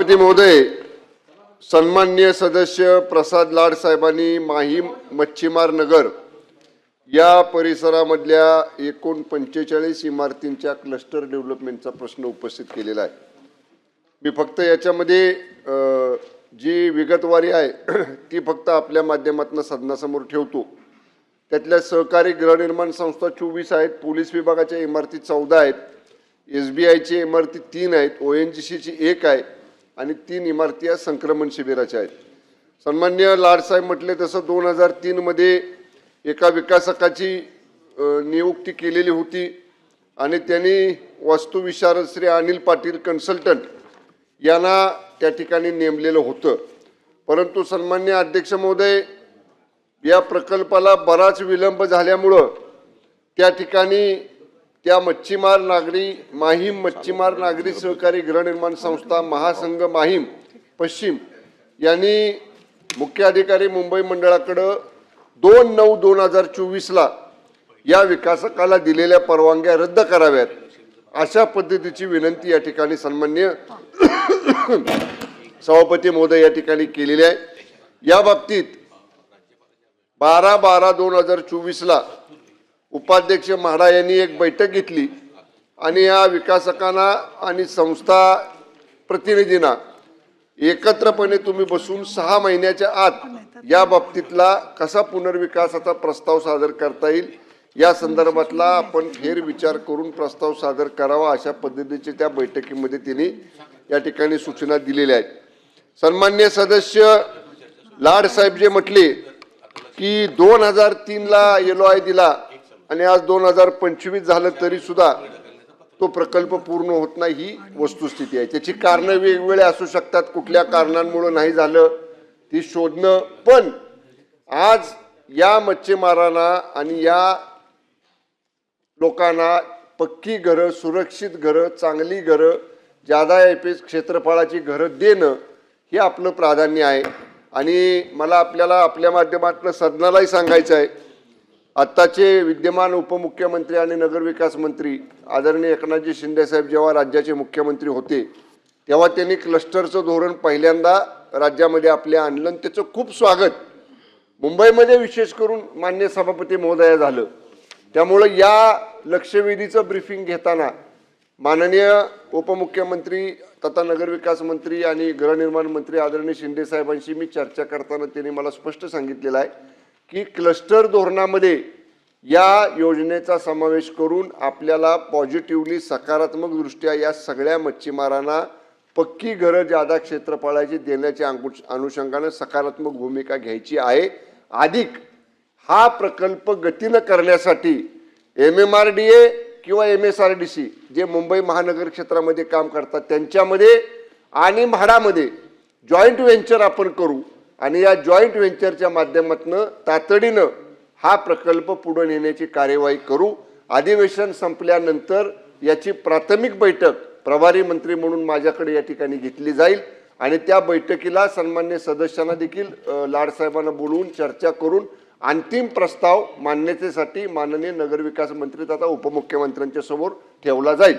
सभापती महोदय, सन्माननीय सदस्य प्रसाद लाड साहेबांनी माहीम मच्छीमार नगर या परिसरामधल्या एकूण 45 इमारतींच्या क्लस्टर डेव्हलपमेंटचा प्रश्न उपस्थित केलेला आहे। मी फक्त याच्यामध्ये जी विगतवारी आहे ती फक्त आपल्या माध्यमातून सदनासमोर ठेवतो। त्यातल्या सहकारी गृहनिर्माण संस्था 24 आहेत, पोलीस विभागाच्या इमारती 14 आहेत, SBIची इमारती 3 आहेत, ONGCची 1 आहे आणि 3 इमारती या संक्रमण शिबिराच्या आहेत। सन्माननीय लाड साहेब म्हटले तसं 2003 मध्ये एका विकासकाची नियुक्ती केलेली होती आणि त्यांनी वास्तुविशारद श्री अनिल पाटील कन्सल्टंट यांना त्या ठिकाणी नेमलेलं होतं। परंतु सन्माननीय अध्यक्ष महोदय, या प्रकल्पाला बराच विलंब झाल्यामुळं त्या ठिकाणी त्या मच्छीमार नागरी माहीम मच्छीमार नागरी सहकारी गृहनिर्माण संस्था महासंघ माहीम पश्चिम यांनी मुख्य अधिकारी मुंबई मंडळाकडे 2/9/2024 ला या विकासकाला दिलेल्या परवानग्या रद्द कराव्यात अशा पद्धतीची विनंती या ठिकाणी सन्माननीय सभापती महोदय या ठिकाणी केलेली आहे। या बाबतीत 12/12/2024 ला उपाध्यक्ष म्हाडा यांनी एक बैठक घेतली आणि या विकासकांना आणि संस्था प्रतिनिधींना एकत्रपणे तुम्ही बसून 6 महिन्याच्या आत या बाबतीतला कसा पुनर्विकासाचा प्रस्ताव सादर करता येईल या संदर्भातला आपण फेर विचार करून प्रस्ताव सादर करावा अशा पद्धतीचे त्या बैठकीमध्ये त्यांनी या ठिकाणी सूचना दिलेल्या आहेत। सन्माननीय सदस्य लाड साहेब जे म्हटले की 2003 ला LOI दिला आणि आज 2025 झालं तरी सुद्धा तो प्रकल्प पूर्ण होत नाही ही वस्तुस्थिती आहे। त्याची कारणं वेगवेगळे असू शकतात, कुठल्या कारणांमुळे नाही झालं ती शोधणं, पण आज या मच्छीमारांना आणि या लोकांना पक्की घरं, सुरक्षित घरं, चांगली घरं, जादा क्षेत्रफळाची घरं देणं हे आपलं प्राधान्य आहे। आणि मला आपल्या माध्यमातून सदनालाही सांगायचं आहे, आत्ताचे विद्यमान उपमुख्यमंत्री आणि नगरविकास मंत्री आदरणीय एकनाथजी शिंदे साहेब जेव्हा राज्याचे मुख्यमंत्री होते तेव्हा त्यांनी क्लस्टरचं धोरण पहिल्यांदा राज्यामध्ये आपल्या आणलं आणि त्याचं खूप स्वागत मुंबईमध्ये विशेष करून माननीय सभापती महोदया झालं। त्यामुळे या लक्षवेधीचं ब्रीफिंग घेताना माननीय उपमुख्यमंत्री तथा नगरविकास मंत्री आणि गृहनिर्माण मंत्री आदरणीय शिंदे साहेबांशी मी चर्चा करताना त्यांनी मला स्पष्ट सांगितलेलं आहे की क्लस्टर धोरणामध्ये या योजनेचा समावेश करून आपल्याला पॉझिटिव्हली सकारात्मक दृष्ट्या या सगळ्या मच्छीमारांना पक्की घरं जादा क्षेत्रफळाची देण्याच्या अनुषंगाने सकारात्मक भूमिका घ्यायची आहे। अधिक हा प्रकल्प गतीनं करण्यासाठी MMRDA किंवा MSRDC जे मुंबई महानगर क्षेत्रामध्ये काम करतात त्यांच्यामध्ये आणि म्हाडामध्ये जॉईंट व्हेंचर आपण करू आणि या जॉईंट व्हेंचरच्या माध्यमातून तातडीनं हा प्रकल्प पुढे नेण्याची कार्यवाही करू। अधिवेशन संपल्यानंतर याची प्राथमिक बैठक प्रभारी मंत्री म्हणून माझ्याकडे या ठिकाणी घेतली जाईल आणि त्या बैठकीला सन्मान्य सदस्यांना देखील लाड साहेबांना बोलवून चर्चा करून अंतिम प्रस्ताव मान्यतेसाठी माननीय नगरविकास मंत्री तथा उपमुख्यमंत्र्यांच्या समोर ठेवला जाईल।